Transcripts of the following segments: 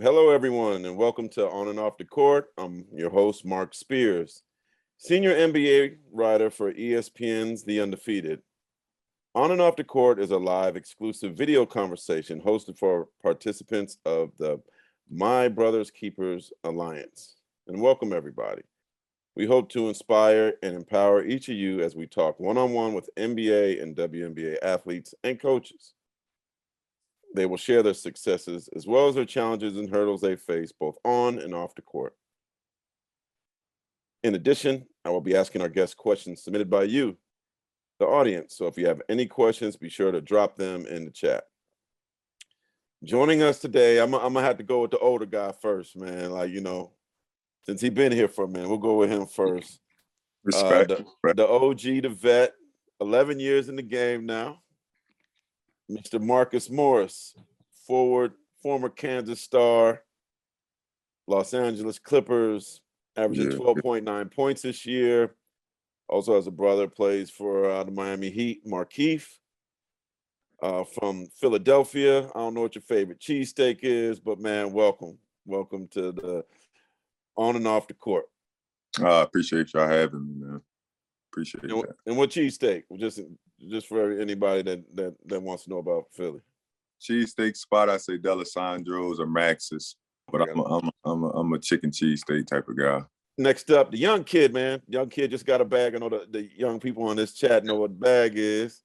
Hello, everyone, and welcome to On and Off the Court. I'm your host, Mark Spears, senior NBA writer for ESPN's The Undefeated. On and Off the Court is a live, exclusive video conversation hosted for participants of the My Brothers Keepers Alliance. And welcome, everybody. We hope to inspire and empower each of you as we talk one-on-one with NBA and WNBA athletes and coaches. They will share their successes as well as their challenges and hurdles they face both on and off the court. In addition, I will be asking our guests questions submitted by you, the audience. So if you have any questions, be sure to drop them in the chat. Joining us today, I'm gonna have to go with the older guy first, man. Since he's been here for a minute, we'll go with him first. Respect. The OG, the vet, 11 years in the game now. Mr. Marcus Morris, former Kansas Star, Los Angeles Clippers, averaging 12.9 points this year. Also has a brother, plays for the Miami Heat, Markieff. From Philadelphia. I don't know what your favorite cheesesteak is, but man, welcome. Welcome to the On and Off the Court. Appreciate y'all having me, man. Appreciate that. And what cheesesteak? Just for anybody that wants to know about Philly. Cheesesteak spot, I say D'Alessandro's or Max's, but I'm a chicken cheesesteak type of guy. Next up, the young kid, man. Young kid just got a bag. I know the young people on this chat know what the bag is.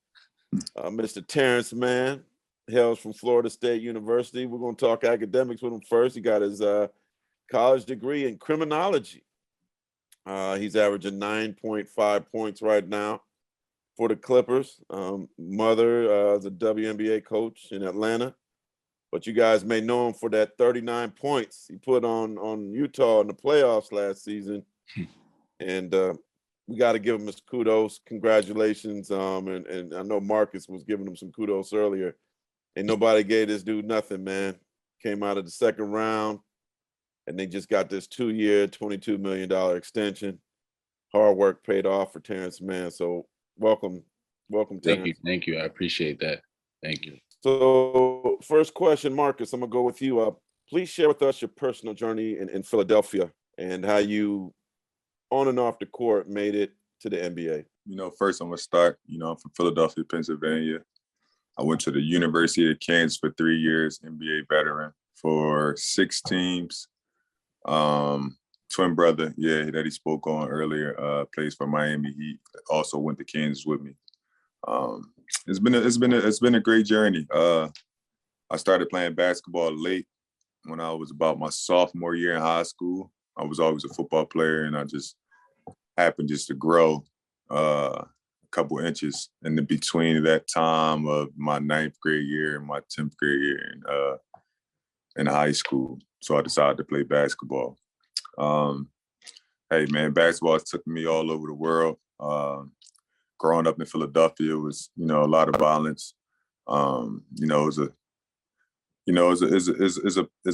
Mr. Terance Mann, hails from Florida State University. We're going to talk academics with him first. He got his college degree in criminology. He's averaging 9.5 points right now for the Clippers. Mother is a WNBA coach in Atlanta. But you guys may know him for that 39 points he put on Utah in the playoffs last season. And we got to give him his kudos. Congratulations. And I know Marcus was giving him some kudos earlier. And nobody gave this dude nothing, man. Came out of the second round, and they just got this 2-year, $22 million extension. Hard work paid off for Terance Mann. So welcome, Terance. Thank you. I appreciate that. Thank you. So first question, Marcus, I'm going to go with you. Please share with us your personal journey in Philadelphia and how you, on and off the court, made it to the NBA. First I'm going to start, I'm from Philadelphia, Pennsylvania. I went to the University of Kansas for 3 years, NBA veteran for 6 teams. Twin brother, that he spoke on earlier, plays for Miami Heat, also went to Kansas with me. It's been a great journey. I started playing basketball late when I was about my sophomore year in high school. I was always a football player, and I just happened to grow a couple inches in the between that time of my 9th grade year and my 10th grade year in high school. So I decided to play basketball. Hey man, basketball has took me all over the world. Growing up in Philadelphia was, a lot of violence. It's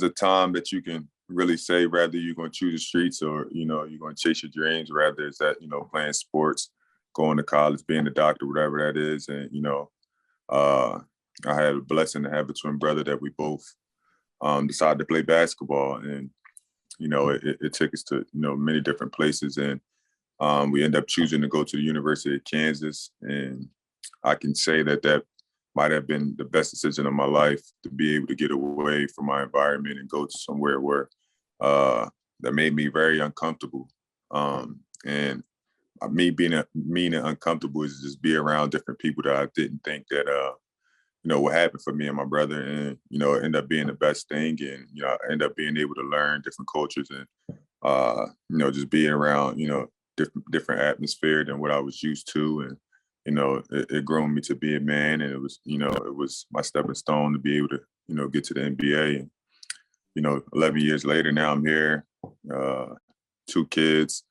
a time that you can really say rather you're going to choose the streets or, you're going to chase your dreams, rather it's that, playing sports, going to college, being a doctor, whatever that is. And, I had a blessing to have a twin brother that we both decided to play basketball. And, it took us to, many different places. And we ended up choosing to go to the University of Kansas. And I can say that might have been the best decision of my life, to be able to get away from my environment and go to somewhere where that made me very uncomfortable. And me being uncomfortable is just be around different people that I didn't think that what happened for me and my brother, and it ended up being the best thing. And I ended up being able to learn different cultures and just being around different atmosphere than what I was used to. And it grown me to be a man, and it was my stepping stone to be able to get to the NBA. And 11 years later, now I'm here, 2 kids,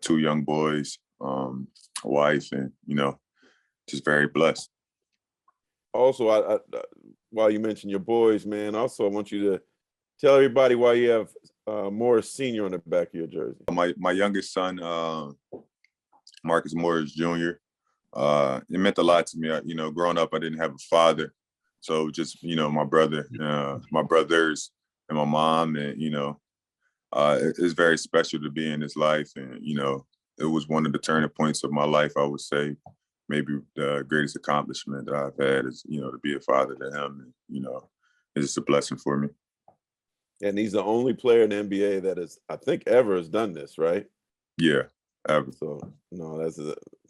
2 young boys, a wife, and just very blessed. Also, I while you mentioned your boys, man, also I want you to tell everybody why you have Morris Sr. on the back of your jersey. My youngest son, Marcus Morris Jr., it meant a lot to me. Growing up, I didn't have a father. So just, my brothers, my mom, and it's very special to be in his life, and it was one of the turning points of my life. I would say maybe the greatest accomplishment that I've had is to be a father to him, and it's just a blessing for me. And he's the only player in the NBA that is, I think, ever has done this, right? Yeah, ever. So no,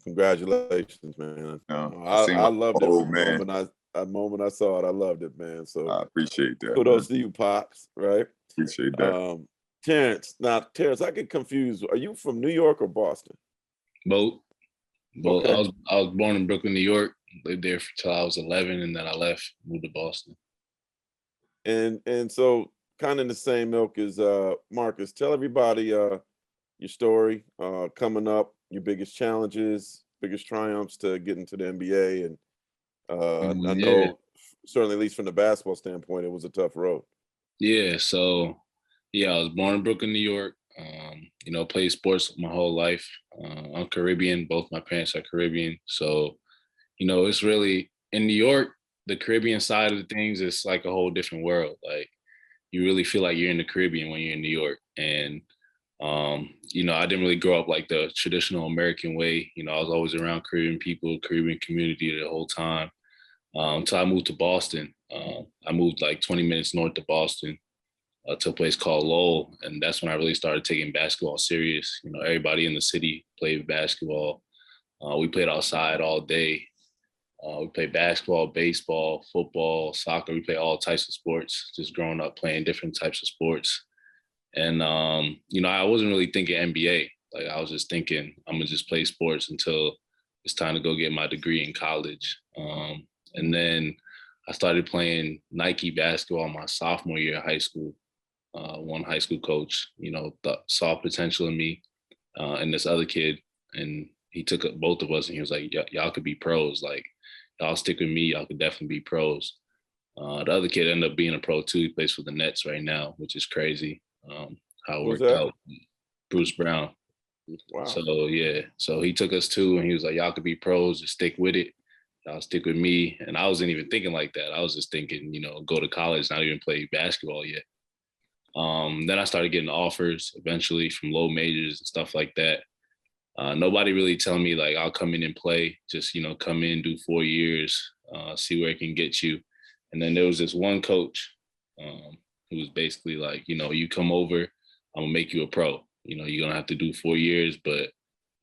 congratulations, man. I loved it old from man. the moment I saw it. I loved it, man. So I appreciate that. kudos man. to you, pops. Right? Appreciate that. Terance, I get confused. Are you from New York or Boston? Both. Okay. I was born in Brooklyn, New York. Lived there till I was 11, and then I left, moved to Boston. And so kind of in the same ilk as Marcus. Tell everybody your story coming up, your biggest challenges, biggest triumphs to get into the NBA. And I know certainly, at least from the basketball standpoint, it was a tough road. Yeah. So, I was born in Brooklyn, New York. Played sports my whole life. I'm Caribbean. Both my parents are Caribbean. So, it's really in New York, the Caribbean side of the things is like a whole different world. Like you really feel like you're in the Caribbean when you're in New York. And, I didn't really grow up like the traditional American way. I was always around Caribbean people, Caribbean community the whole time. Until I moved to Boston. I moved like 20 minutes north of Boston to a place called Lowell. And that's when I really started taking basketball serious. Everybody in the city played basketball. We played outside all day. We played basketball, baseball, football, soccer. We played all types of sports, just growing up playing different types of sports. And, I wasn't really thinking NBA. Like I was just thinking I'm going to just play sports until it's time to go get my degree in college. And then I started playing Nike basketball my sophomore year of high school. One high school coach, saw potential in me and this other kid. And he took both of us and he was like, y'all could be pros. Like, y'all stick with me. Y'all could definitely be pros. The other kid ended up being a pro too. He plays for the Nets right now, which is crazy how it worked out. Bruce Brown. Wow. So, yeah. So he took us too and he was like, y'all could be pros. Just stick with it. Y'all stick with me. And I wasn't even thinking like that. I was just thinking, go to college, not even play basketball yet. Then I started getting offers eventually from low majors and stuff like that. Nobody really telling me like, I'll come in and play, just, come in, do 4 years, see where it can get you. And then there was this one coach who was basically like, you come over, I'm gonna make you a pro. You're gonna have to do 4 years, but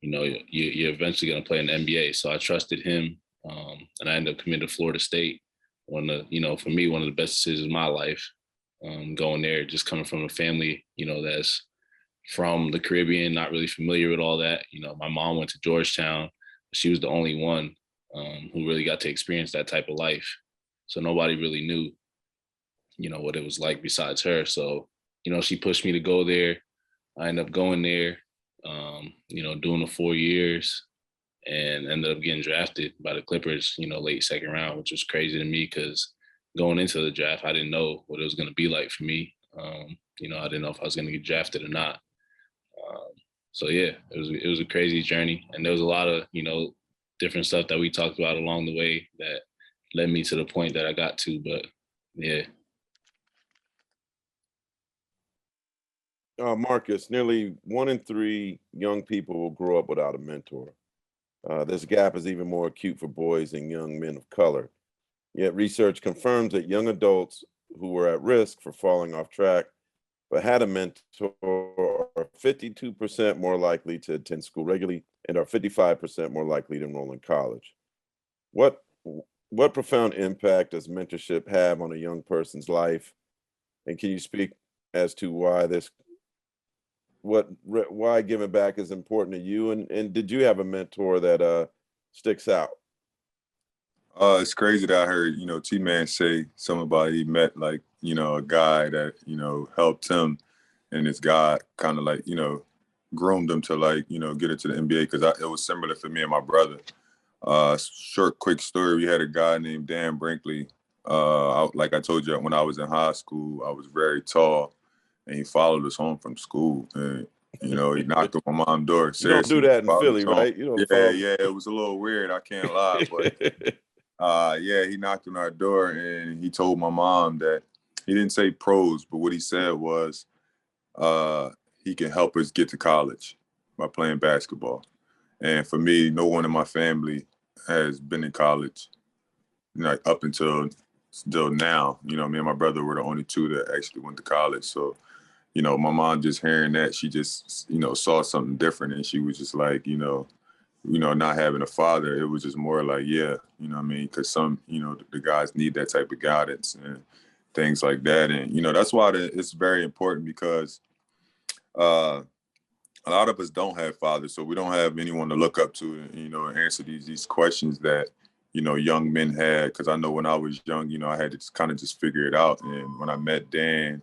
you're eventually gonna play in the NBA. So I trusted him. And I ended up committing to Florida State. For me, one of the best decisions of my life. Going there, just coming from a family, that's from the Caribbean, not really familiar with all that. My mom went to Georgetown. She was the only one who really got to experience that type of life. So nobody really knew, what it was like besides her. So, she pushed me to go there. I ended up going there, doing the 4 years and ended up getting drafted by the Clippers, late second round, which was crazy to me because going into the draft, I didn't know what it was going to be like for me. I didn't know if I was going to get drafted or not. So yeah, it was a crazy journey, and there was a lot of different stuff that we talked about along the way that led me to the point that I got to. But yeah. Marcus, nearly 1 in 3 young people will grow up without a mentor. This gap is even more acute for boys and young men of color. Yet research confirms that young adults who were at risk for falling off track but had a mentor are 52% more likely to attend school regularly and are 55% more likely to enroll in college. What profound impact does mentorship have on a young person's life? And can you speak as to why giving back is important to you? And did you have a mentor that sticks out? It's crazy that I heard, T-Man say something about he met like, a guy that, helped him, and this guy kind of like, groomed him to like, get into the NBA, because it was similar for me and my brother. Short, quick story. We had a guy named Dan Brinkley. Like I told you, when I was in high school, I was very tall, and he followed us home from school. And, he knocked on my mom's door. You don't do that in Philly, right? You don't Yeah, it was a little weird. I can't lie, but he knocked on our door and he told my mom that he didn't say pros, but what he said was he can help us get to college by playing basketball. And for me, no one in my family has been in college, up until still now. Me and my brother were the only two that actually went to college. So, my mom just hearing that, she just, saw something different, and she was just like, not having a father, it was just more like, yeah, because some, the guys need that type of guidance and things like that. And, that's why it's very important, because a lot of us don't have fathers, so we don't have anyone to look up to, and answer these questions that, young men had. Because I know when I was young, I had to kind of just figure it out. And when I met Dan,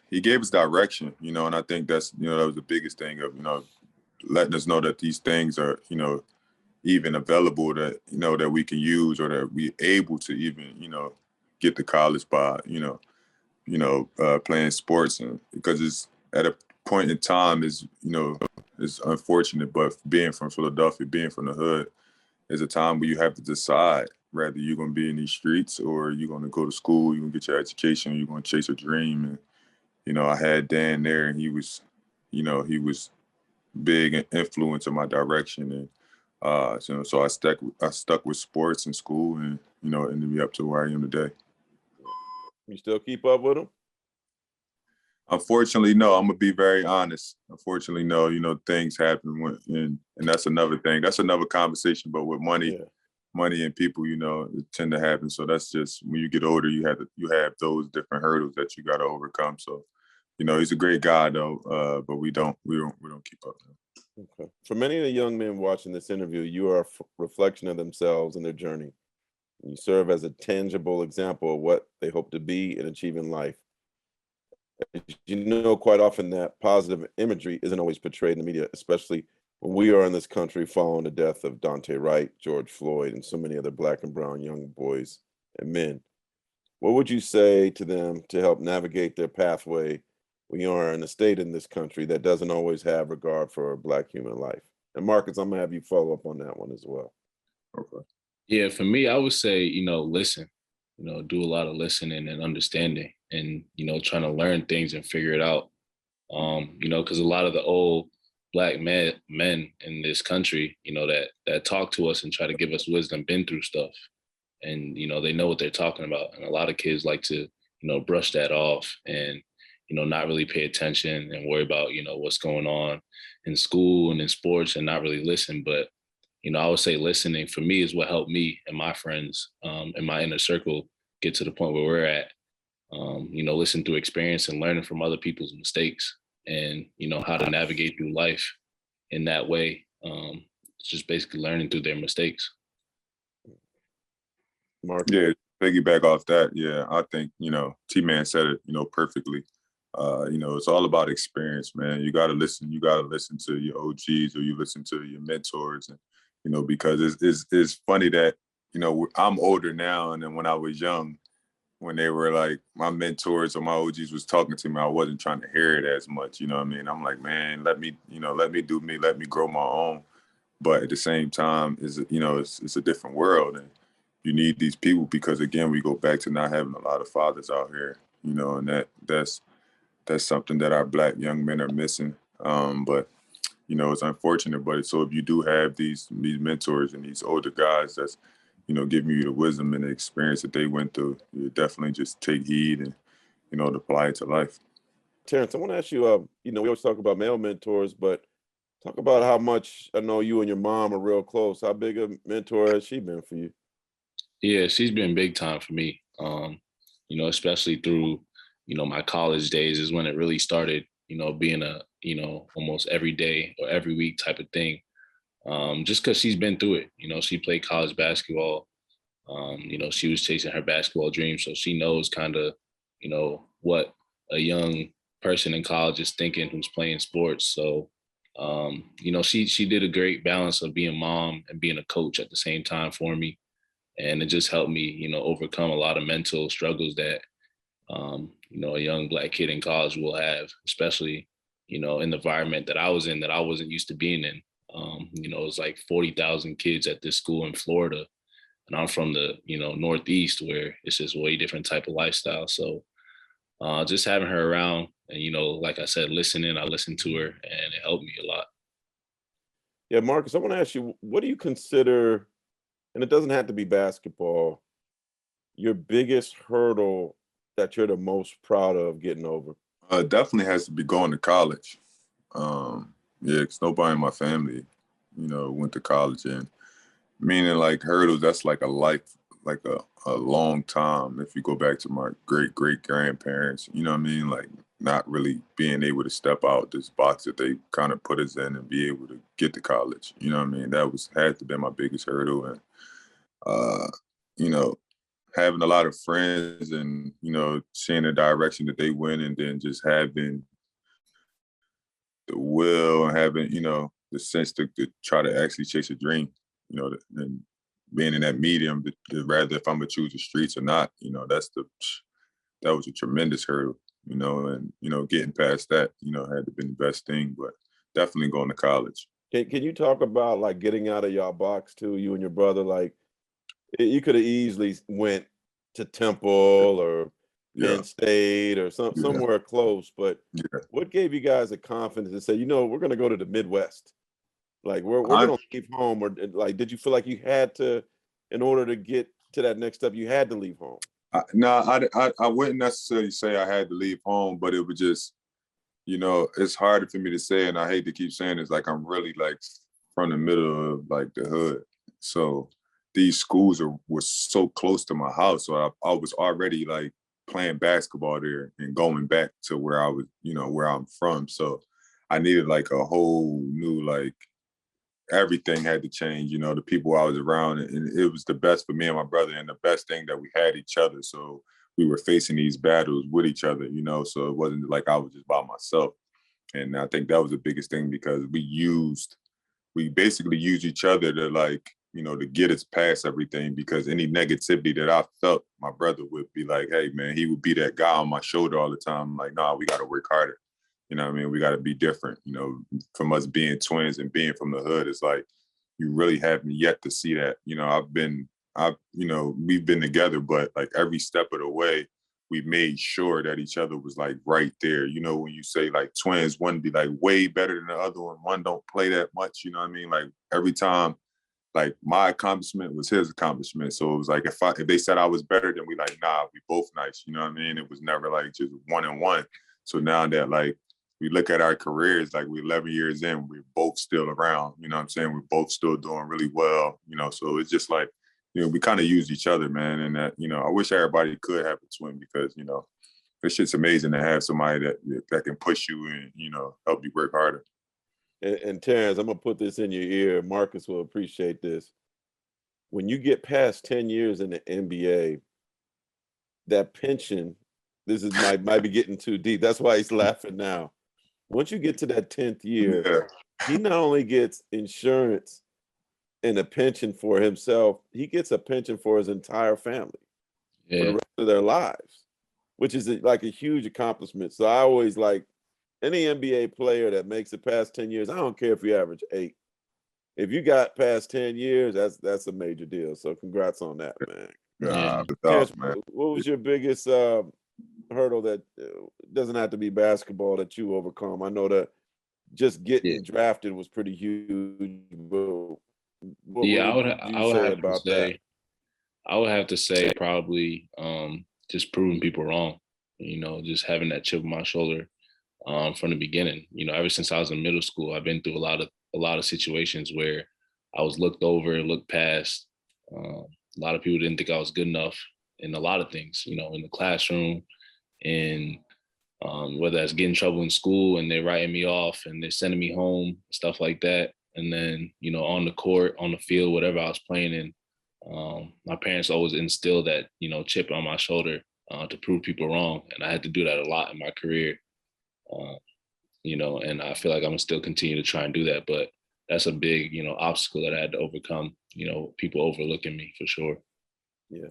he gave us direction, and I think that's, that was the biggest thing of, letting us know that these things are, even available, that, that we can use, or that we able to even, get to college by, playing sports. And because it's at a point in time is, it's unfortunate, but being from Philadelphia, being from the hood, is a time where you have to decide whether you're going to be in these streets, or you're going to go to school, you're going to get your education, you're going to chase a dream. And, I had Dan there, and he was big and influence in my direction. And so I stuck with sports and school, and, ended me up to where I am today. You still keep up with him? Unfortunately, no. I'm gonna be very honest. Unfortunately, no. Things happen, and that's another thing. That's another conversation. But with money, money and people, it tend to happen. So that's just, when you get older, you have those different hurdles that you got to overcome. So, he's a great guy though, but we don't keep up. Okay. For many of the young men watching this interview, you are a reflection of themselves and their journey. You serve as a tangible example of what they hope to be and achieve in life. Quite often that positive imagery isn't always portrayed in the media, especially when we are in this country following the death of Dante Wright, George Floyd, and so many other Black and brown young boys and men. What would you say to them to help navigate their pathway when you are in a state in this country that doesn't always have regard for Black human life? And Marcus, I'm gonna have you follow up on that one as well. Okay. Yeah, for me, I would say, listen, do a lot of listening and understanding, and, trying to learn things and figure it out. Because a lot of the old Black men in this country, that talk to us and try to give us wisdom, been through stuff, and, they know what they're talking about. And a lot of kids like to, brush that off and, not really pay attention and worry about, what's going on in school and in sports, and not really listen. But I would say listening for me is what helped me and my friends in my inner circle get to the point where we're at. Listen through experience and learning from other people's mistakes, and, how to navigate through life in that way. It's just basically learning through their mistakes. Mark? Yeah, piggyback off that. Yeah, I think, T-Man said it, perfectly. It's all about experience, man. You got to listen. You got to listen to your OGs, or you listen to your mentors, and, because it's funny that, I'm older now, and then when I was young, when they were like my mentors or my OGs was talking to me, I wasn't trying to hear it as much. You know what I mean? I'm like, man, let me do me, let me grow my own. But at the same time, it's a different world, and you need these people, because again, we go back to not having a lot of fathers out here, and that's something that our Black young men are missing. But it's unfortunate. But so if you do have these mentors and these older guys that's, giving you the wisdom and the experience that they went through, you definitely just take heed and, apply it to life. Terance, I want to ask you, we always talk about male mentors, but talk about how much, I know you and your mom are real close. How big a mentor has she been for you? Yeah, she's been big time for me. Especially through, my college days is when it really started, being a, almost every day or every week type of thing. Just because she's been through it. She played college basketball. She was chasing her basketball dream, so she knows kind of, what a young person in college is thinking who's playing sports. So, she did a great balance of being mom and being a coach at the same time for me, and it just helped me, overcome a lot of mental struggles that, a young Black kid in college will have, especially, in the environment that I was in, that I wasn't used to being in. It was like 40,000 kids at this school in Florida. and I'm from the, Northeast, where it's just way different type of lifestyle. So just having her around and, like I said, listening, I listened to her and it helped me a lot. Yeah, Marcus, I want to ask you, what do you consider, and it doesn't have to be basketball, your biggest hurdle that you're the most proud of getting over? Definitely has to be going to college. Yeah, because nobody in my family, went to college, and meaning like hurdles, that's like a life, like a long time. If you go back to my great grandparents, you know what I mean? Like not really being able to step out this box that they kind of put us in and be able to get to college. You know what I mean? That had to be my biggest hurdle. And uh, you know, having a lot of friends and, seeing the direction that they went, and then just having the will and having, the sense to try to actually chase a dream, and being in that medium, rather if I'm gonna choose the streets or not, that was a tremendous hurdle, and, getting past that, had to be the best thing, but definitely going to college. Can you talk about like getting out of your box too, you and your brother? Like you could have easily went to Temple or Yeah, Penn State or yeah, somewhere close, but yeah. what gave you guys the confidence to say, we're going to go to the Midwest? Like we're I, going to leave home, or like did you feel like you had to, in order to get to that next step, you had to leave home? no, I wouldn't necessarily say I had to leave home, but it was just, it's harder for me to say, and I hate to keep saying this, like I'm really like from the middle of like the hood. So these schools were so close to my house. So I was already like playing basketball there and going back to where I was, where I'm from. So I needed like a whole new, like everything had to change, the people I was around. And it was the best for me and my brother, and the best thing that we had each other. So we were facing these battles with each other, so it wasn't like I was just by myself. And I think that was the biggest thing, because we basically used each other to like, to get us past everything, because any negativity that I felt, my brother would be like, hey man, he would be that guy on my shoulder all the time. I'm like, nah, we got to work harder. You know what I mean? We got to be different, from us being twins and being from the hood. It's like, you really haven't yet to see that. We've been together, but like every step of the way, we made sure that each other was like right there. When you say like twins, one be like way better than the other one don't play that much, you know what I mean? Like every time, like my accomplishment was his accomplishment. So it was like, if they said I was better, then we like, nah, we both nice, you know what I mean? It was never like just one and one. So now that like we look at our careers, like we're 11 years in, we're both still around, you know what I'm saying? We're both still doing really well, so it's just like, we kind of use each other, man. And that, I wish everybody could have a twin, because, it's just amazing to have somebody that can push you and, help you work harder. And Terance, I'm going to put this in your ear. Marcus will appreciate this. When you get past 10 years in the NBA, that pension, this is might be getting too deep. That's why he's laughing now. Once you get to that 10th year, Yeah. he not only gets insurance and a pension for himself, he gets a pension for his entire family for the rest of their lives, which is like a huge accomplishment. So I always like any NBA player that makes it past 10 years. I don't care if you average 8. If you got past 10 years, that's a major deal. So congrats on that, man. Yeah. Terance, Man. what was your biggest hurdle that doesn't have to be basketball that you overcome? I know that just getting drafted was pretty huge. But what would you say about that? I would have to say probably just proving people wrong. Just having that chip on my shoulder from the beginning. Ever since I was in middle school, I've been through a lot of situations where I was looked over, looked past. A lot of people didn't think I was good enough in a lot of things. In the classroom, and whether that's getting in trouble in school and they're writing me off and they're sending me home, stuff like that. And then, on the court, on the field, whatever I was playing in, my parents always instilled that, chip on my shoulder to prove people wrong. And I had to do that a lot in my career, and I feel like I'm gonna still continue to try and do that. But that's a big, obstacle that I had to overcome, people overlooking me for sure. Yeah.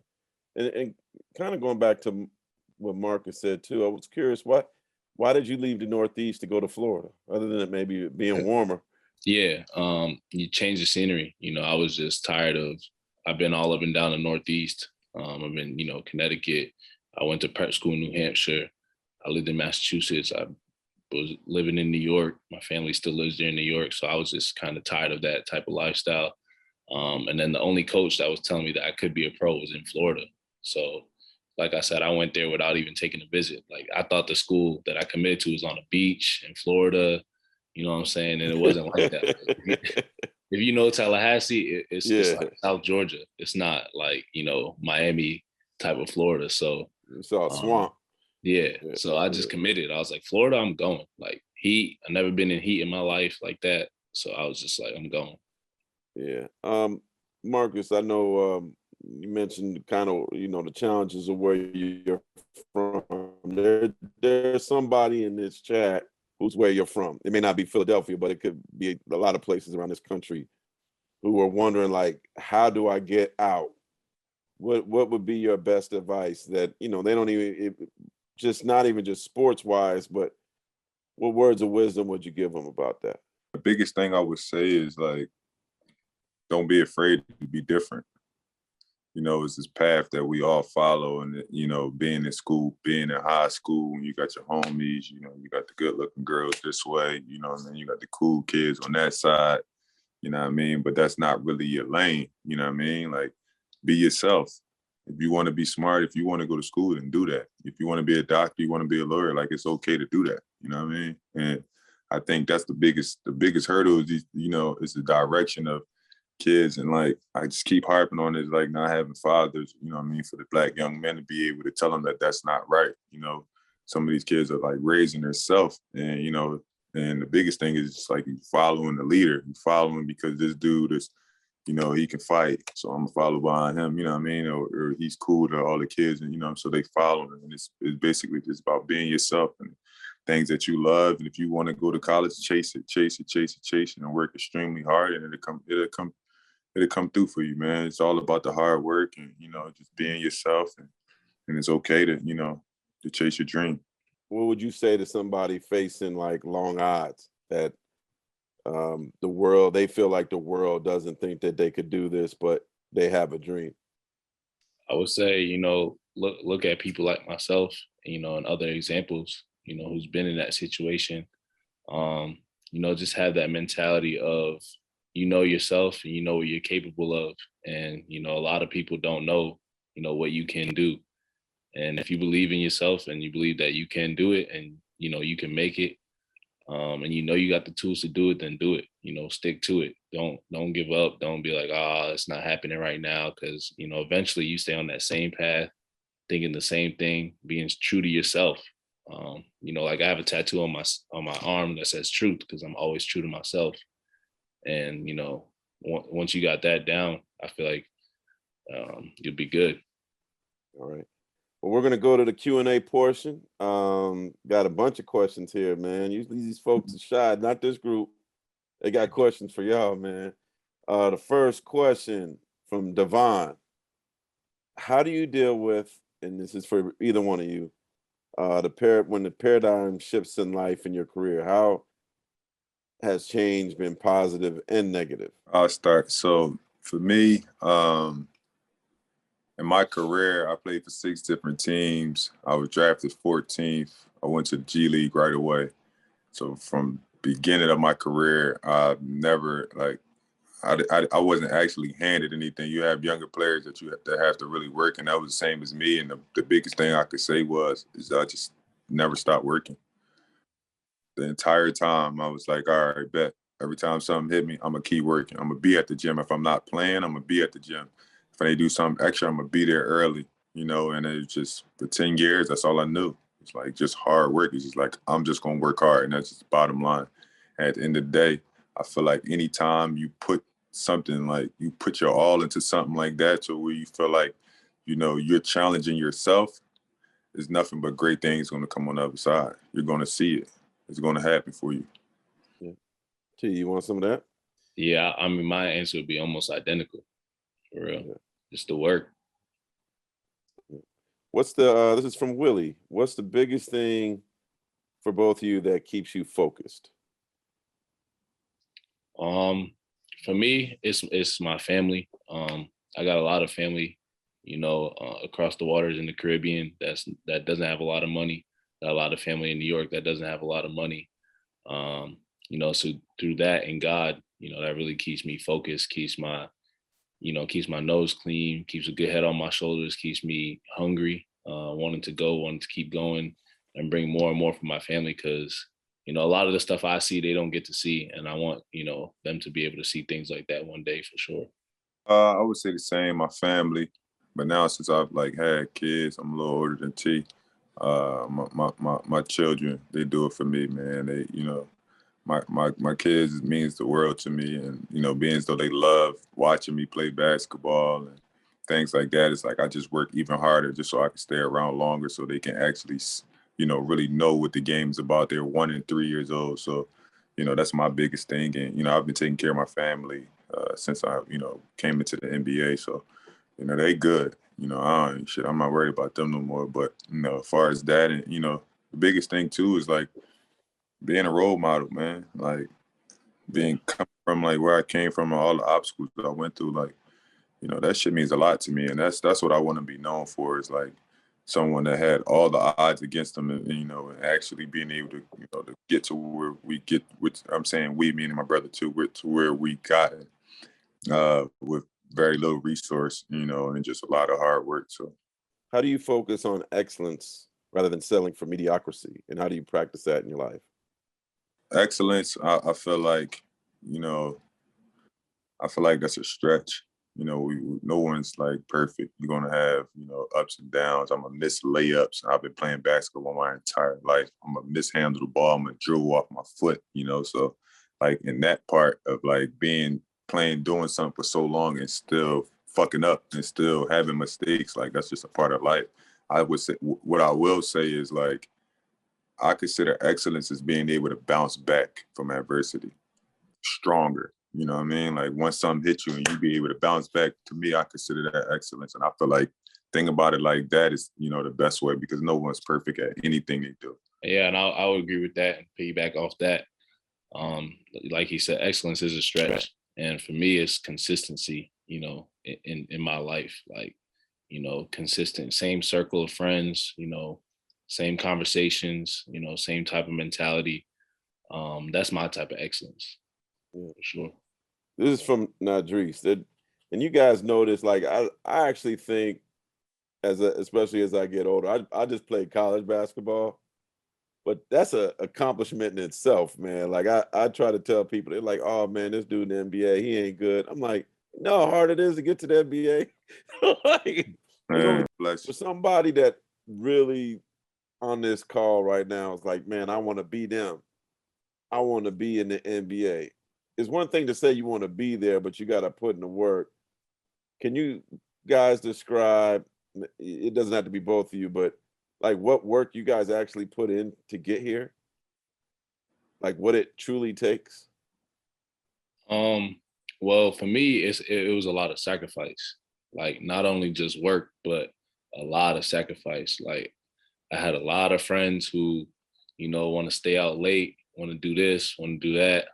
And kind of going back to what Marcus said too, I was curious, why did you leave the Northeast to go to Florida, other than it maybe being warmer? Yeah, you change the scenery. I was just tired of I've been all up and down the Northeast. I've been, Connecticut. I went to prep school in New Hampshire. I lived in Massachusetts. I was living in New York. My family still lives there in New York. So I was just kind of tired of that type of lifestyle. And then the only coach that was telling me that I could be a pro was in Florida. So like I said, I went there without even taking a visit. Like I thought the school that I committed to was on a beach in Florida. You know what I'm saying? And it wasn't like that. If you know Tallahassee, it's like South Georgia. It's not like, Miami type of Florida. So it's all swamp. Yeah. So I just committed. I was like, Florida, I'm going. Like heat. I've never been in heat in my life like that. So I was just like, I'm going. Yeah. Marcus, I know you mentioned kind of, the challenges of where you're from. There's somebody in this chat who's where you're from. It may not be Philadelphia, but it could be a lot of places around this country who are wondering, like, how do I get out? What would be your best advice that, they don't even, just not even just sports wise, but what words of wisdom would you give them about that? The biggest thing I would say is like, don't be afraid to be different. It's this path that we all follow, and being in school, being in high school, and you got your homies, you got the good looking girls this way, and then you got the cool kids on that side, you know what I mean? But that's not really your lane, you know what I mean? Like, be yourself. If you want to be smart, if you want to go to school, then do that. If you want to be a doctor, you want to be a lawyer, like it's okay to do that, you know what I mean? And I think that's the biggest hurdle is, is the direction of kids. And like, I just keep harping on this, like not having fathers, you know what I mean, for the Black young men to be able to tell them that that's not right. Some of these kids are like raising themselves, and, and the biggest thing is just like you following the leader. You following because this dude is, he can fight, so I'm gonna follow behind him, you know what I mean? Or he's cool to all the kids, and, so they follow him. And it's basically just about being yourself and things that you love. And if you want to go to college, chase it, and work extremely hard, and it'll come through for you, man. It's all about the hard work and, just being yourself, and it's okay to, to chase your dream. What would you say to somebody facing like long odds that they feel like the world doesn't think that they could do this, but they have a dream? I would say, look at people like myself, and other examples, who's been in that situation. Just have that mentality of, yourself and you know what you're capable of. And, a lot of people don't know, what you can do. And if you believe in yourself and you believe that you can do it and, you can make it, and you got the tools to do it, then do it. Stick to it. Don't give up. Don't be like, it's not happening right now. Because, eventually you stay on that same path, thinking the same thing, being true to yourself. Like I have a tattoo on my arm that says truth, because I'm always true to myself. And, once you got that down, I feel like you'll be good. All right. Well, we're going to go to the Q&A portion. Got a bunch of questions here, man. Usually these folks are shy, not this group. They got questions for y'all, man. The first question from Devon. How do you deal with, and this is for either one of you, when the paradigm shifts in life in your career? How has change been positive and negative? I'll start. So for me, in my career, I played for 6 different teams. I was drafted 14th. I went to the G League right away. So from beginning of my career, I've never I wasn't actually handed anything. You have younger players that have to really work, and that was the same as me. And the biggest thing I could say is I just never stopped working. The entire time I was like, all right, bet. Every time something hit me, I'm gonna keep working. I'm gonna be at the gym. If I'm not playing, I'm gonna be at the gym. If they do something extra, I'm gonna be there early, and it's just for 10 years, that's all I knew. It's like just hard work. It's just like, I'm just gonna work hard. And that's just the bottom line. At the end of the day, I feel like anytime you put something, like you put your all into something like that, to where you feel like, you're challenging yourself, there's nothing but great things gonna come on the other side. You're gonna see it. It's gonna happen for you. Yeah. T, you want some of that? Yeah, I mean, my answer would be almost identical, for real. Yeah. Just the work. What's this is from Willie. What's the biggest thing for both of you that keeps you focused? For me, it's my family. I got a lot of family, across the waters in the Caribbean that doesn't have a lot of money. Got a lot of family in New York that doesn't have a lot of money. So through that and God, that really keeps me focused, keeps my nose clean, keeps a good head on my shoulders, keeps me hungry, wanting to keep going and bring more and more from my family. Cause, a lot of the stuff I see, they don't get to see. And I want, them to be able to see things like that one day for sure. I would say the same, my family. But now since I've like had kids, I'm a little older than T. My children, they do it for me, man. They, my kids means the world to me, and being as though they love watching me play basketball and things like that. It's like I just work even harder just so I can stay around longer, so they can actually, really know what the game's about. They're 1 and 3 years old, so that's my biggest thing. And I've been taking care of my family since I came into the NBA, so they good. I'm not worried about them no more. But as far as that, and the biggest thing too is like being a role model, man. Like coming from like where I came from and all the obstacles that I went through, like, that shit means a lot to me. And that's what I want to be known for, is like someone that had all the odds against them, and and actually being able to, to get to where we get, which I'm saying we, meaning my brother too, to where we got with very little resource, and just a lot of hard work. So How do you focus on excellence rather than selling for mediocrity? And how do you practice that in your life? excellence, I feel like, you know, I feel like that's a stretch. No one's like perfect. You're gonna have, ups and downs. I'm gonna miss layups. I've been playing basketball my entire life. I'm gonna mishandle the ball. I'm gonna dribble off my foot. So like in that part of like doing something for so long and still fucking up and still having mistakes, like that's just a part of life. I would say what I will say is like I consider excellence as being able to bounce back from adversity stronger. You know what I mean? Like once something hits you and you be able to bounce back, to me, I consider that excellence. And I feel like think about it like that is, the best way, because no one's perfect at anything they do. Yeah, and I would agree with that and piggyback off that. Like he said, excellence is a stretch. And for me, it's consistency, in my life. Like, consistent, same circle of friends, same conversations, same type of mentality. That's my type of excellence, for sure. This is from Nadris. And you guys know this, like I actually think especially as I get older, I just played college basketball, but that's a accomplishment in itself, man. Like I try to tell people, they're like, oh man, this dude in the NBA, he ain't good. I'm like, you know how hard it is to get to the NBA? Like, there's only for somebody that really on this call right now is like, man, I want to be them. I want to be in the NBA. It's one thing to say you want to be there, but you got to put in the work. Can you guys describe, it doesn't have to be both of you, but like what work you guys actually put in to get here? Like what it truly takes? Well, for me, it was a lot of sacrifice. Like not only just work, but a lot of sacrifice. Like I had a lot of friends who, want to stay out late, want to do this, want to do that,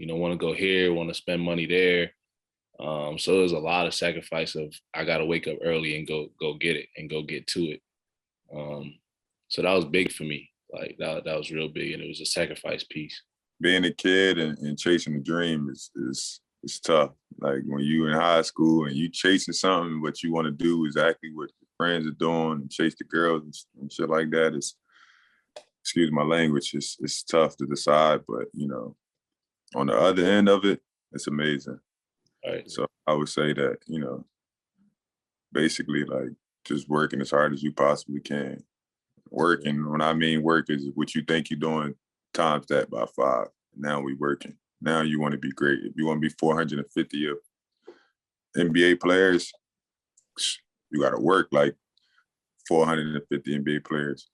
want to go here, want to spend money there. So it was a lot of sacrifice of I got to wake up early and go get it and go get to it. So that was big for me. Like that was real big, and it was a sacrifice piece. Being a kid and chasing a dream is tough. Like when you in high school and you chasing something, what you want to do exactly what your friends are doing and chase the girls and shit like that is, excuse my language, it's tough to decide. But on the other end of it, it's amazing. Right. So I would say that, basically like just working as hard as you possibly can. Working, when I mean work, is what you think you're doing times that by 5. Now we working. Now you want to be great. If you want to be 450 of NBA players, you got to work like 450 NBA players.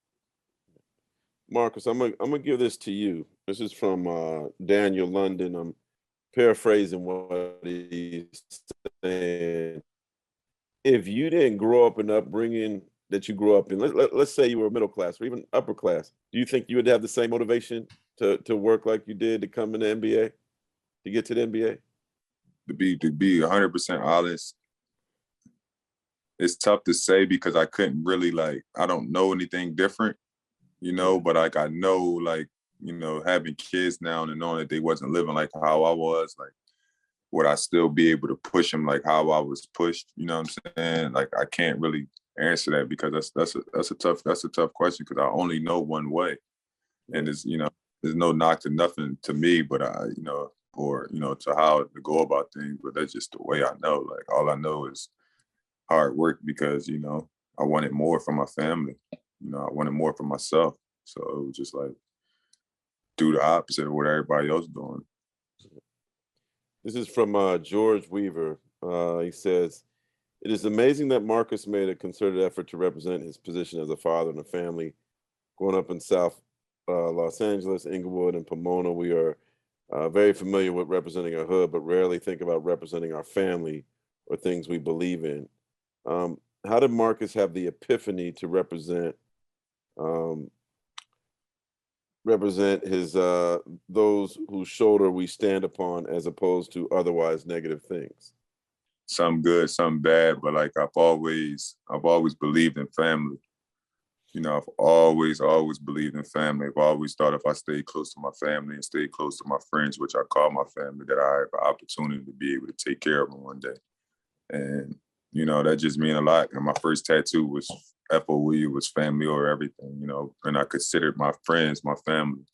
Marcus, I'm gonna give this to you. This is from Daniel London. I'm paraphrasing what he's saying. If you didn't grow up in the upbringing that you grew up in, let's say you were middle class or even upper class, do you think you would have the same motivation to work like you did to come in the NBA, to get to the NBA? to be 100% honest, it's tough to say because I couldn't really I don't know anything different, but like I know having kids now and knowing that they wasn't living like how I was, would I still be able to push them like how I was pushed? You know what I'm saying? Like I can't really answer that because that's a tough question because I only know one way, and there's no knock to nothing to me, but or to how to go about things, but that's just the way I know. Like all I know is hard work because I wanted more for my family. I wanted more for myself, so it was just do the opposite of what everybody else doing. This is from George Weaver. He says, "It is amazing that Marcus made a concerted effort to represent his position as a father in a family. Growing up in South Los Angeles, Inglewood, and Pomona, we are very familiar with representing our hood, but rarely think about representing our family or things we believe in. How did Marcus have the epiphany to represent his those whose shoulder we stand upon as opposed to otherwise negative things?" Some good, some bad, but I've always believed in family. I've always believed in family. I've always thought if I stayed close to my family and stayed close to my friends, which I call my family, that I have an opportunity to be able to take care of them one day. And, that just means a lot. And my first tattoo was FOE, was family or everything, and I considered my friends, my family.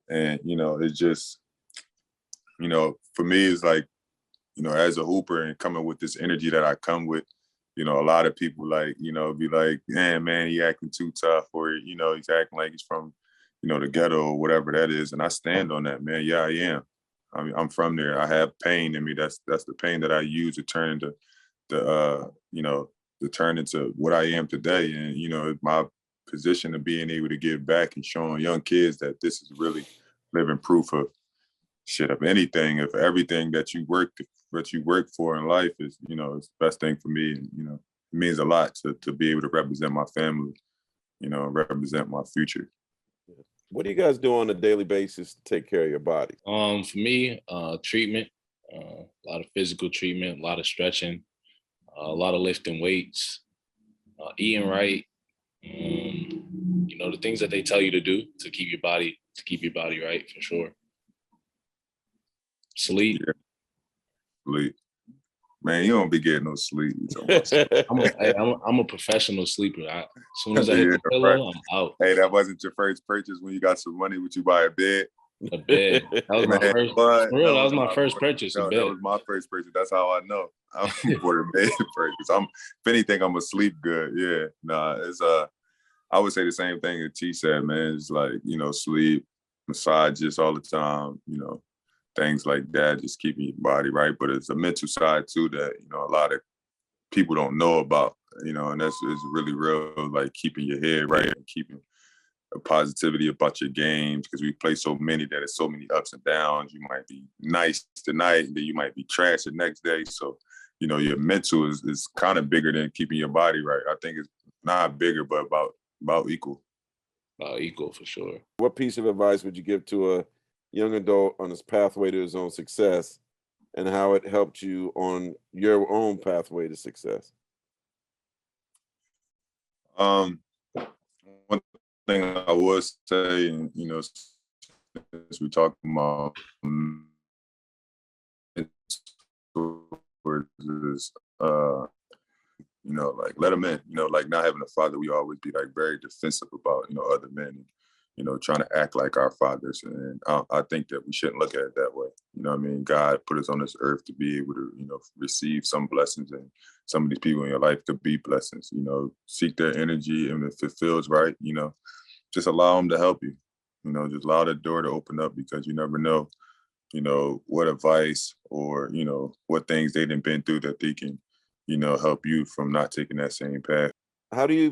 And, it's just, for me, it's as a hooper and coming with this energy that I come with, a lot of people be like, man, he acting too tough, or, he's acting like he's from, the ghetto or whatever that is. And I stand on that, man. Yeah, I am. I mean, I'm from there. I have pain in me. That's the pain that I use to turn into to turn into what I am today. And, my position of being able to give back and showing young kids that this is really living proof of anything, if everything that you work for in life is, it's the best thing for me. And, it means a lot to be able to represent my family, represent my future. What do you guys do on a daily basis to take care of your body? For me, treatment, a lot of physical treatment, a lot of stretching, a lot of lifting weights, eating right. The things that they tell you to do to keep your body right, for sure. Sleep. Yeah. Sleep. Man, you don't be getting no sleep. I'm a professional sleeper. As soon as I hit the pillow, right. I'm out. Hey, that wasn't your first purchase when you got some money? Would you buy a bed? A bed. That was my first. For real, that was my first purchase. No, that was my first purchase. That's how I know. I'm for a bed purchase. If anything, I'm gonna sleep good. Yeah. Nah, it's I would say the same thing that T said, man. It's sleep, massages all the time, things like that, just keeping your body right. But it's a mental side too that, a lot of people don't know about, and that's really real, keeping your head right and keeping a positivity about your games, because we play so many that it's so many ups and downs. You might be nice tonight and then you might be trash the next day. So, your mental is kind of bigger than keeping your body right. I think it's not bigger, but about equal. About equal, for sure. What piece of advice would you give to a young adult on his pathway to his own success, and how it helped you on your own pathway to success? One thing I would say, and as we talk about is let them in, not having a father, we always be very defensive about, other men, and, trying to act like our fathers. And I think that we shouldn't look at it that way. God put us on this earth to be able to, receive some blessings, and some of these people in your life could be blessings, seek their energy. And if it feels right, just allow them to help you, just allow the door to open up, because you never know, what advice or, what things they've been through that they can, help you from not taking that same path. How do you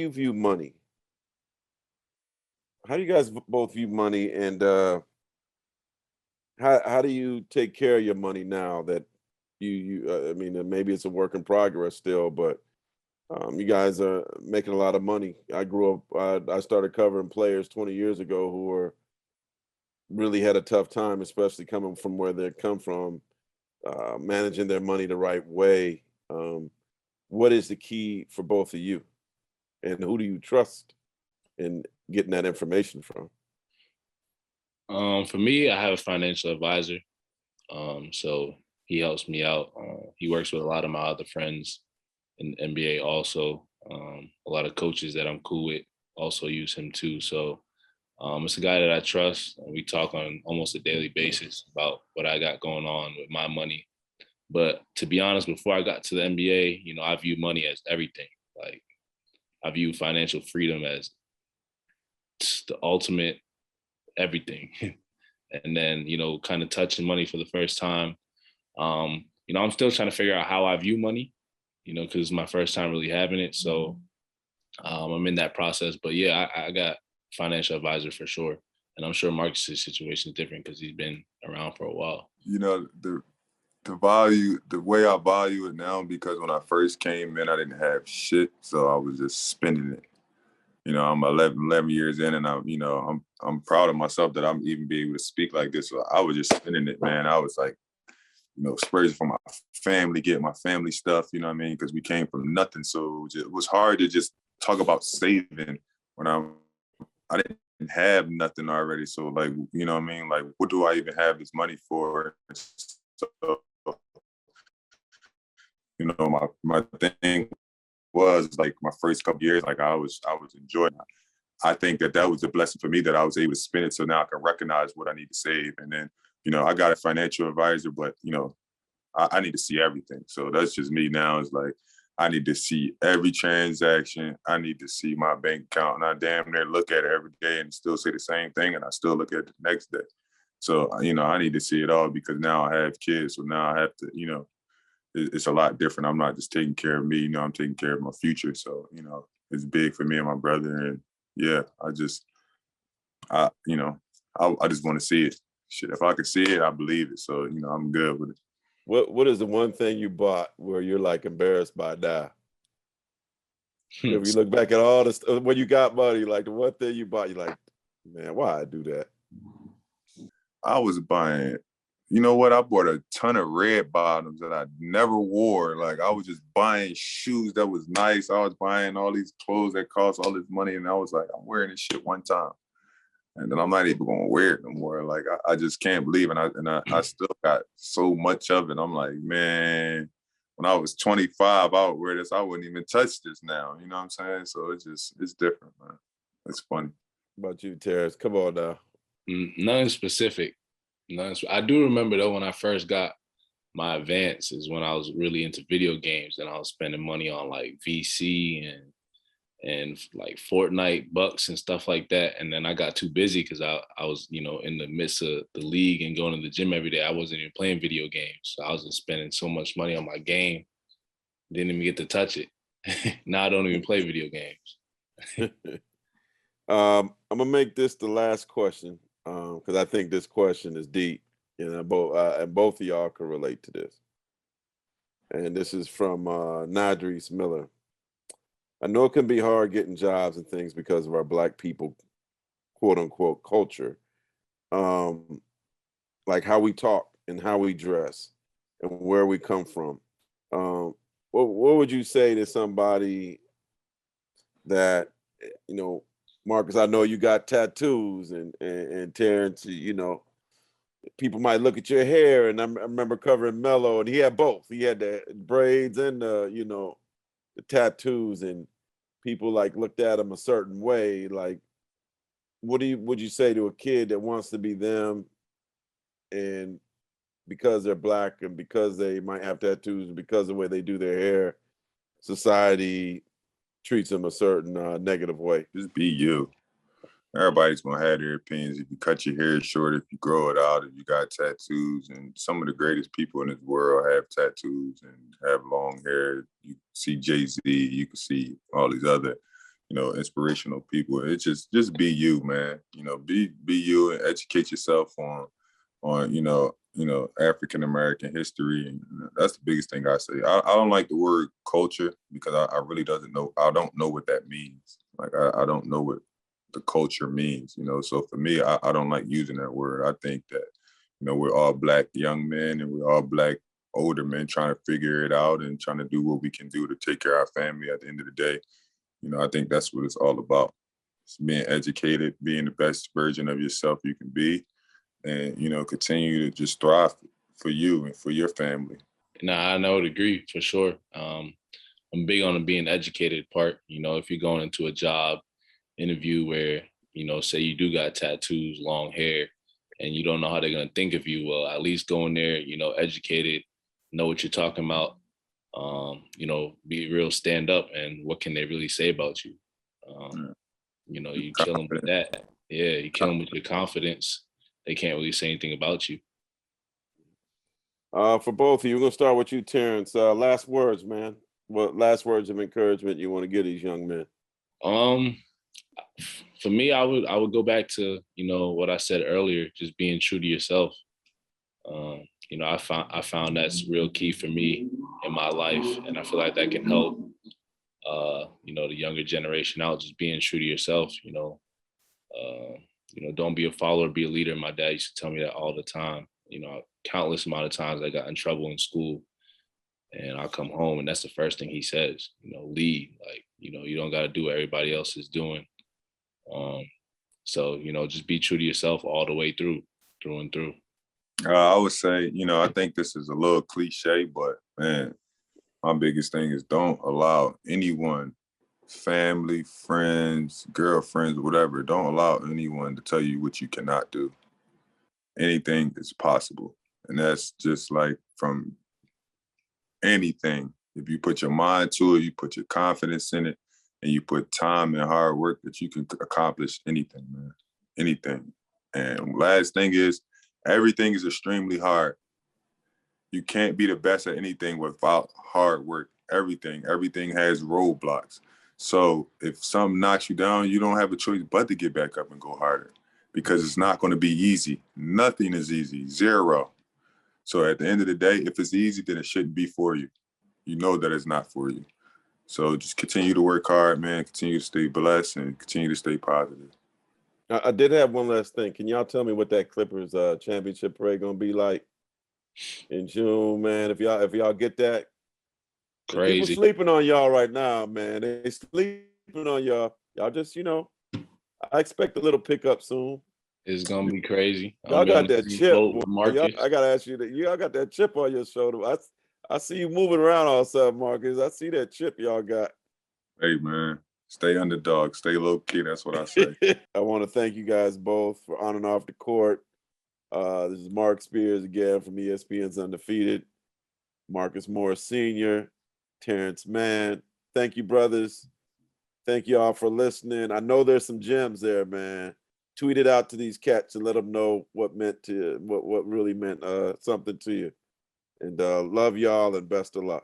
view money? How do you guys both view money, and how do you take care of your money now that I mean, maybe it's a work in progress still, but you guys are making a lot of money. I grew up, I started covering players 20 years ago who really had a tough time, especially coming from where they come from. managing their money the right way. What is the key for both of you, and who do you trust in getting that information from? For me, I have a financial advisor. So he helps me out. He works with a lot of my other friends in the NBA also. A lot of coaches that I'm cool with also use him too. So it's a guy that I trust, and we talk on almost a daily basis about what I got going on with my money. But to be honest, before I got to the NBA, I view money as everything. Like, I view financial freedom as the ultimate everything. And then, kind of touching money for the first time. I'm still trying to figure out how I view money, because it's my first time really having it. So I'm in that process. But yeah, I got financial advisor for sure. And I'm sure Marc's situation is different because he's been around for a while. The way I value it now, because when I first came in, I didn't have shit, so I was just spending it. I'm 11 years in, and I'm proud of myself that I'm even be able to speak like this. So I was just spending it, man. I was like, spurging for my family, getting my family stuff, you know what I mean? Because we came from nothing. So it was hard to just talk about saving when I didn't have nothing already. So like, you know what I mean? Like, what do I even have this money for? So, my thing was like my first couple years, like I was enjoying it. I think that was a blessing for me that I was able to spend it. So now I can recognize what I need to save. And then, I got a financial advisor, but, I need to see everything. So that's just me now. It's like, I need to see every transaction. I need to see my bank account, and I damn near look at it every day and still say the same thing. And I still look at it the next day. So, I need to see it all because now I have kids. So now I have to, it's a lot different. I'm not just taking care of me, I'm taking care of my future. So, it's big for me and my brother. And yeah, I just want to see it. Shit, if I could see it, I believe it. So, I'm good with it. What is the one thing you bought where you're like embarrassed by now? If you look back at all this, when you got money, like the one thing you bought, you're like, man, why I do that? I was buying, you know what? I bought a ton of red bottoms that I never wore. Like I was just buying shoes that was nice. I was buying all these clothes that cost all this money. And I was like, I'm wearing this shit one time. And then I'm not even gonna wear it no more. Like I just can't believe it. And I still got so much of it. I'm like, man, when I was 25, I would wear this. I wouldn't even touch this now. You know what I'm saying? So it's different, man. It's funny. What about you, Terance? Come on now. Nothing specific. I do remember though when I first got my advance is when I was really into video games and I was spending money on like VC and like Fortnite bucks and stuff like that. And then I got too busy because I was, in the midst of the league and going to the gym every day. I wasn't even playing video games. So I was just spending so much money on my game. Didn't even get to touch it. Now I don't even play video games. I'm gonna make this the last question because I think this question is deep, and both of y'all can relate to this. And this is from Nadris Miller. I know it can be hard getting jobs and things because of our Black people, quote unquote, culture, like how we talk and how we dress and where we come from. What would you say to somebody that, Marcus, I know you got tattoos and Terance, people might look at your hair, and I remember covering Mello, and he had both. He had the braids and the tattoos, and people like looked at him a certain way. Like, would you say to a kid that wants to be them, and because they're Black and because they might have tattoos and because of the way they do their hair, society treats them a certain negative way? Just be you. Everybody's gonna have their opinions. If you cut your hair short, if you grow it out, if you got tattoos, and some of the greatest people in this world have tattoos and have long hair. You see Jay-Z, you can see all these other, inspirational people. It's just be you, man. Be you and educate yourself on African American history, and that's the biggest thing I say. I don't like the word culture because I really I don't know what that means. Like I don't know what the culture means, So for me, I don't like using that word. I think that, we're all Black young men and we're all Black older men trying to figure it out and trying to do what we can do to take care of our family at the end of the day. I think that's what it's all about. It's being educated, being the best version of yourself you can be, and, continue to just thrive for you and for your family. Nah, I would agree for sure. I'm big on the being educated part. If you're going into a job interview where, say you do got tattoos, long hair, and you don't know how they're going to think of you, well, at least go in there, educated, know what you're talking about, be real stand up, and what can they really say about you? You kill them with that. Yeah, you kill them with your confidence. They can't really say anything about you. For both of you, we're going to start with you, Terance. Last words, man. What last words of encouragement you want to give these young men? For me, I would go back to, what I said earlier, just being true to yourself. I found that's real key for me in my life, and I feel like that can help, the younger generation out. Just being true to yourself. Don't be a follower, be a leader. My dad used to tell me that all the time. Countless amount of times I got in trouble in school, and I'll come home and that's the first thing he says. Lead. Like, you don't got to do what everybody else is doing. So just be true to yourself all the way through and through. I would say, I think this is a little cliche, but man, my biggest thing is don't allow anyone, family, friends, girlfriends, whatever, don't allow anyone to tell you what you cannot do. Anything is possible. And that's just like from anything. If you put your mind to it, you put your confidence in it, and you put time and hard work, that you can accomplish anything, man. Anything. And last thing is, everything is extremely hard. You can't be the best at anything without hard work. Everything has roadblocks. So if something knocks you down, you don't have a choice but to get back up and go harder, because it's not going to be easy. Nothing is easy. Zero. So at the end of the day, if it's easy, then it shouldn't be for you. You know that it's not for you. So just continue to work hard, man. Continue to stay blessed and continue to stay positive. I did have one last thing. Can y'all tell me what that Clippers championship parade gonna be like in June, man? If y'all get that, Crazy. people sleeping on y'all right now, man. They sleeping on y'all. Y'all just, I expect a little pickup soon. It's gonna be crazy. Y'all got that chip. I gotta ask you that. Y'all got that chip on your shoulder. I see you moving around all of a sudden, Marcus. I see that chip y'all got. Hey, man, stay underdog, stay low key. That's what I say. I want to thank you guys both for on and off the court. This is Marc Spears again from ESPN's Undefeated. Marcus Morris Sr., Terance Mann. Thank you, brothers. Thank you all for listening. I know there's some gems there, man. Tweet it out to these cats and let them know what really meant something to you. And love y'all and best of luck.